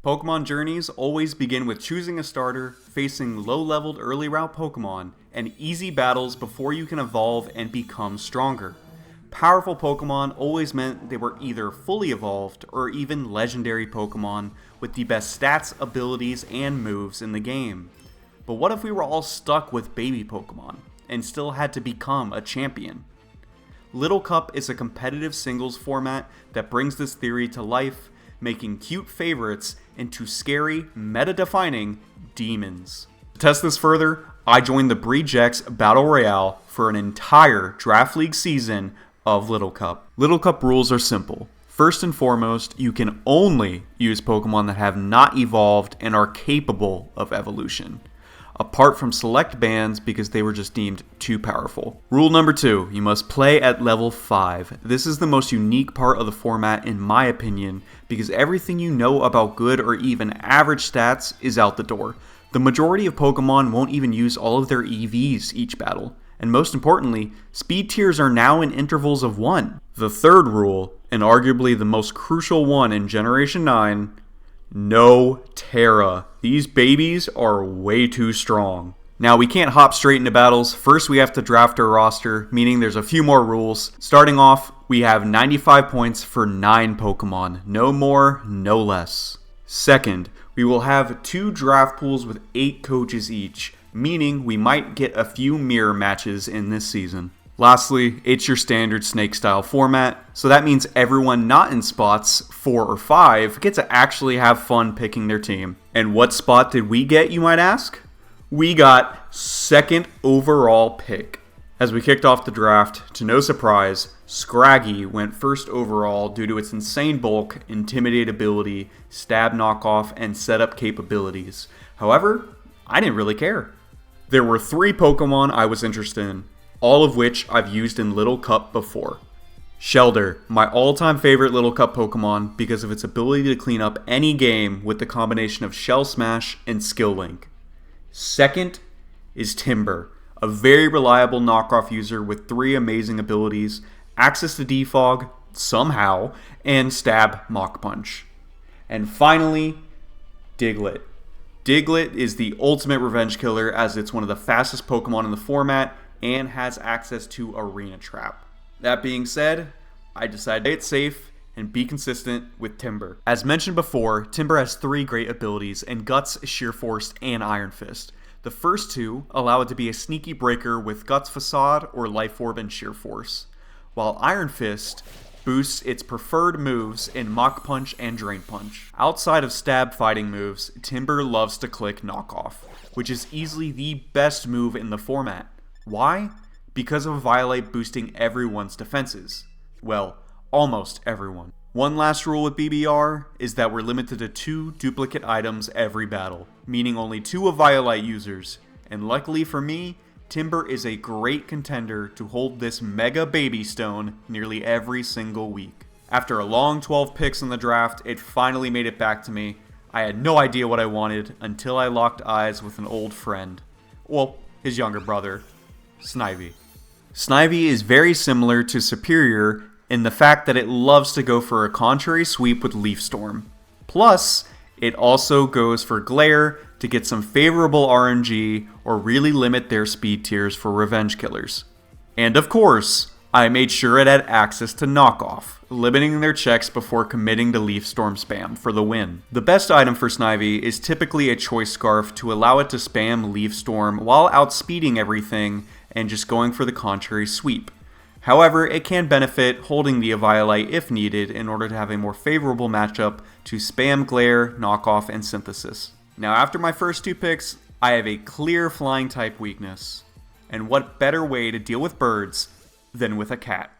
Pokemon journeys always begin with choosing a starter, facing low-leveled early route Pokemon, and easy battles before you can evolve and become stronger. Powerful Pokemon always meant they were either fully evolved or even legendary Pokemon with the best stats, abilities, and moves in the game. But what if we were all stuck with baby Pokemon and still had to become a champion? Little Cup is a competitive singles format that brings this theory to life, making cute favorites into scary, meta-defining demons. To test this further, I joined the Breejex Battle Royale for an entire Draft League season of Little Cup. Little Cup rules are simple. First and foremost, you can only use Pokemon that have not evolved and are capable of evolution, apart from select bans because they were just deemed too powerful. Rule number 2, you must play at level 5. This is the most unique part of the format in my opinion, because everything you know about good or even average stats is out the door. The majority of Pokemon won't even use all of their EVs each battle. And most importantly, speed tiers are now in intervals of 1. The third rule, and arguably the most crucial one in Generation 9, no Terra. These babies are way too strong. Now, we can't hop straight into battles. First, we have to draft our roster, meaning there's a few more rules. Starting off, we have 95 points for 9 Pokemon. No more, no less. Second, we will have 2 draft pools with 8 coaches each, meaning we might get a few mirror matches in this season. Lastly, it's your standard snake style format, so that means everyone not in spots 4 or 5 get to actually have fun picking their team. And what spot did we get, you might ask? We got 2nd overall pick. As we kicked off the draft, to no surprise, Scraggy went 1st overall due to its insane bulk, intimidate ability, stab knockoff, and setup capabilities. However, I didn't really care. There were 3 Pokemon I was interested in, all of which I've used in Little Cup before. Shelder, my all-time favorite Little Cup Pokemon because of its ability to clean up any game with the combination of Shell Smash and Skill Link. Second is Timber, a very reliable knockoff user with 3 amazing abilities, access to Defog, somehow, and Stab Mach Punch. And finally, Diglett. Diglett is the ultimate revenge killer as it's one of the fastest Pokemon in the format and has access to Arena Trap. That being said, I decided to play it safe and be consistent with Timber. As mentioned before, Timber has 3 great abilities in Guts, Sheer Force, and Iron Fist. The first 2 allow it to be a sneaky breaker with Guts Facade or Life Orb and Sheer Force, while Iron Fist boosts its preferred moves in Mach Punch and Drain Punch. Outside of stab fighting moves, Timber loves to click Knockoff, which is easily the best move in the format. Why? Because of Violate boosting everyone's defenses. Well, almost everyone. One last rule with BBR is that we're limited to 2 duplicate items every battle, meaning only 2 of Violite users, and luckily for me, Timber is a great contender to hold this mega baby stone nearly every single week. After a long 12 picks in the draft, it finally made it back to me. I had no idea what I wanted until I locked eyes with an old friend. Well, his younger brother, Snivy. Snivy is very similar to Superior in the fact that it loves to go for a contrary sweep with Leaf Storm. Plus, it also goes for Glare to get some favorable RNG or really limit their speed tiers for revenge killers. And of course, I made sure it had access to Knockoff, limiting their checks before committing to Leaf Storm spam for the win. The best item for Snivy is typically a Choice Scarf to allow it to spam Leaf Storm while outspeeding everything and just going for the contrary sweep. However, it can benefit holding the Eviolite if needed in order to have a more favorable matchup to spam Glare, Knockoff, and Synthesis. Now after my first 2 picks, I have a clear flying type weakness. And what better way to deal with birds than with a cat?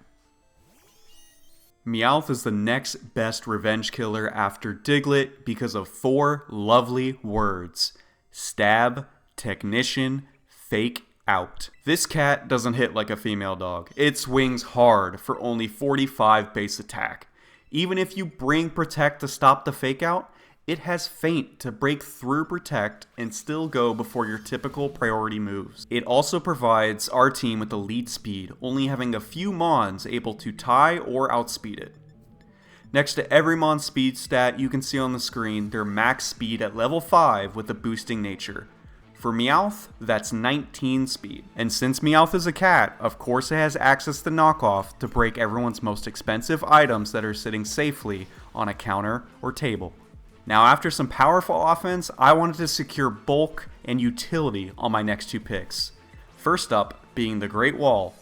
Meowth is the next best revenge killer after Diglett because of 4 lovely words. Stab, Technician, Fake Out. This cat doesn't hit like a female dog. It swings hard for only 45 base attack. Even if you bring Protect to stop the Fake Out, it has Feint to break through Protect and still go before your typical priority moves. It also provides our team with the lead speed, only having a few Mons able to tie or outspeed it. Next to every Mon speed stat you can see on the screen, they're max speed at level 5 with a boosting nature. For Meowth, that's 19 speed. And since Meowth is a cat, of course it has access to knockoff to break everyone's most expensive items that are sitting safely on a counter or table. Now after some powerful offense, I wanted to secure bulk and utility on my next 2 picks. First up being the Great Wall,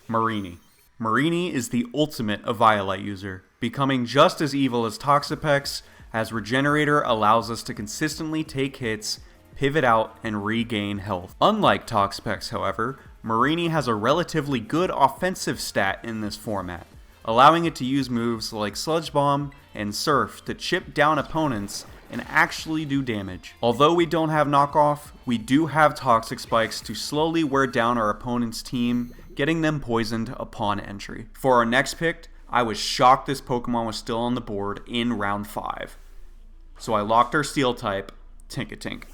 Mareanie. Mareanie is the ultimate Eviolite user, becoming just as evil as Toxapex, as Regenerator allows us to consistently take hits, pivot out, and regain health. Unlike Toxapex, however, Mareanie has a relatively good offensive stat in this format, allowing it to use moves like Sludge Bomb and Surf to chip down opponents and actually do damage. Although we don't have knockoff, we do have Toxic Spikes to slowly wear down our opponent's team, getting them poisoned upon entry. For our next pick, I was shocked this Pokemon was still on the board in round 5. So I locked our Steel type, Tinkatink.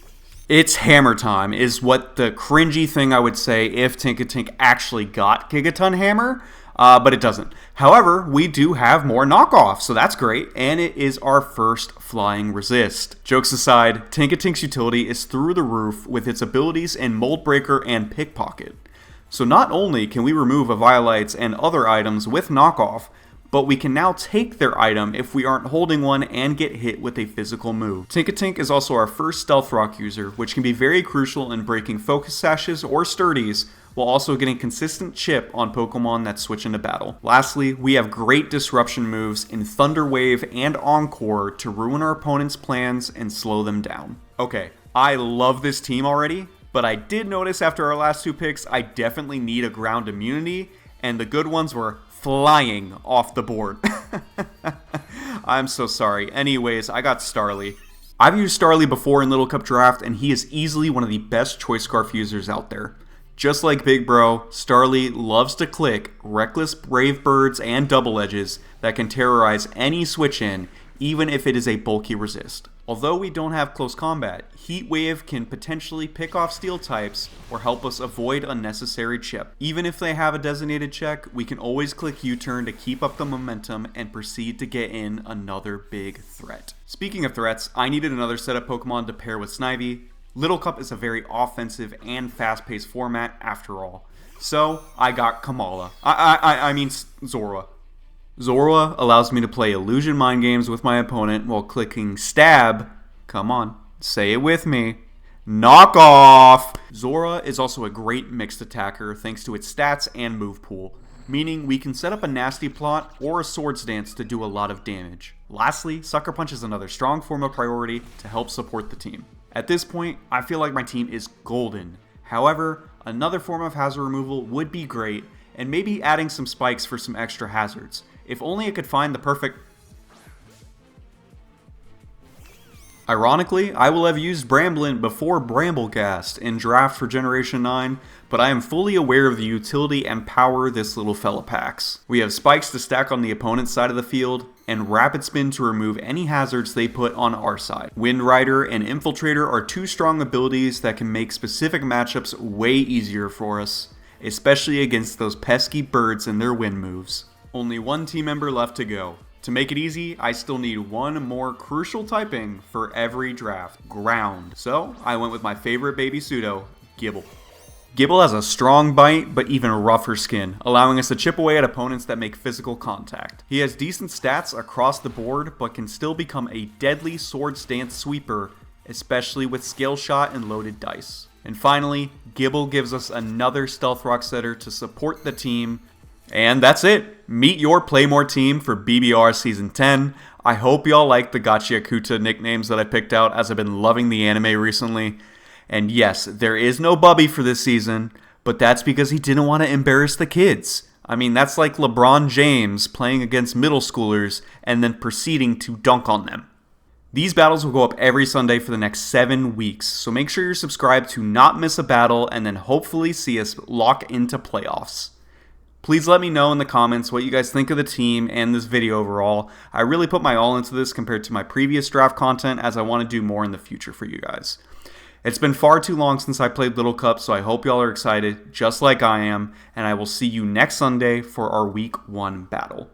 It's hammer time is what the cringy thing I would say if Tinkatink actually got Gigaton Hammer, but it doesn't. However, we do have more knockoff, so that's great, and it is our first Flying Resist. Jokes aside, Tinkatink's utility is through the roof with its abilities in Mold Breaker and Pickpocket. So not only can we remove Eviolites and other items with knockoff, but we can now take their item if we aren't holding one and get hit with a physical move. Tinkatink is also our first Stealth Rock user, which can be very crucial in breaking Focus Sashes or Sturdies, while also getting consistent chip on Pokemon that switch into battle. Lastly, we have great disruption moves in Thunder Wave and Encore to ruin our opponent's plans and slow them down. Okay, I love this team already, but I did notice after our last 2 picks, I definitely need a ground immunity, and the good ones were flying off the board. I'm so sorry. Anyways, I got Starly. I've used Starly before in Little Cup Draft, and he is easily one of the best Choice Scarf users out there. Just like Big Bro, Starly loves to click reckless Brave Birds and Double Edges that can terrorize any switch in, even if it is a bulky resist. Although we don't have close combat, Heat Wave can potentially pick off Steel types or help us avoid unnecessary chip. Even if they have a designated check, we can always click U-turn to keep up the momentum and proceed to get in another big threat. Speaking of threats, I needed another set of Pokemon to pair with Snivy. Little Cup is a very offensive and fast-paced format after all. So, I got Kamala. I mean Zorua. Zorua allows me to play Illusion Mind Games with my opponent while clicking Stab, come on, say it with me, Knock Off! Zorua is also a great mixed attacker thanks to its stats and move pool, meaning we can set up a Nasty Plot or a Swords Dance to do a lot of damage. Lastly, Sucker Punch is another strong form of priority to help support the team. At this point, I feel like my team is golden. However, another form of hazard removal would be great, and maybe adding some spikes for some extra hazards. If only I could find the perfect... Ironically, I will have used Bramblin before Bramblegast in draft for Generation 9, but I am fully aware of the utility and power this little fella packs. We have spikes to stack on the opponent's side of the field, and Rapid Spin to remove any hazards they put on our side. Wind Rider and Infiltrator are 2 strong abilities that can make specific matchups way easier for us, especially against those pesky birds and their wind moves. Only 1 team member left to go. To make it easy, I still need 1 more crucial typing for every draft, ground. So, I went with my favorite baby pseudo, Gible. Gible has a strong bite, but even rougher skin, allowing us to chip away at opponents that make physical contact. He has decent stats across the board, but can still become a deadly Swords Dance sweeper, especially with Scale Shot and loaded dice. And finally, Gible gives us another Stealth Rock setter to support the team. And that's it. Meet your Playmore team for BBR Season 10. I hope y'all like the Gachiakuta nicknames that I picked out, as I've been loving the anime recently. And yes, there is no Bubby for this season, but that's because he didn't want to embarrass the kids. I mean, that's like LeBron James playing against middle schoolers and then proceeding to dunk on them. These battles will go up every Sunday for the next 7 weeks, so make sure you're subscribed to not miss a battle and then hopefully see us lock into playoffs. Please let me know in the comments what you guys think of the team and this video overall. I really put my all into this compared to my previous draft content, as I want to do more in the future for you guys. It's been far too long since I played Little Cup, so I hope y'all are excited, just like I am, and I will see you next Sunday for our Week 1 battle.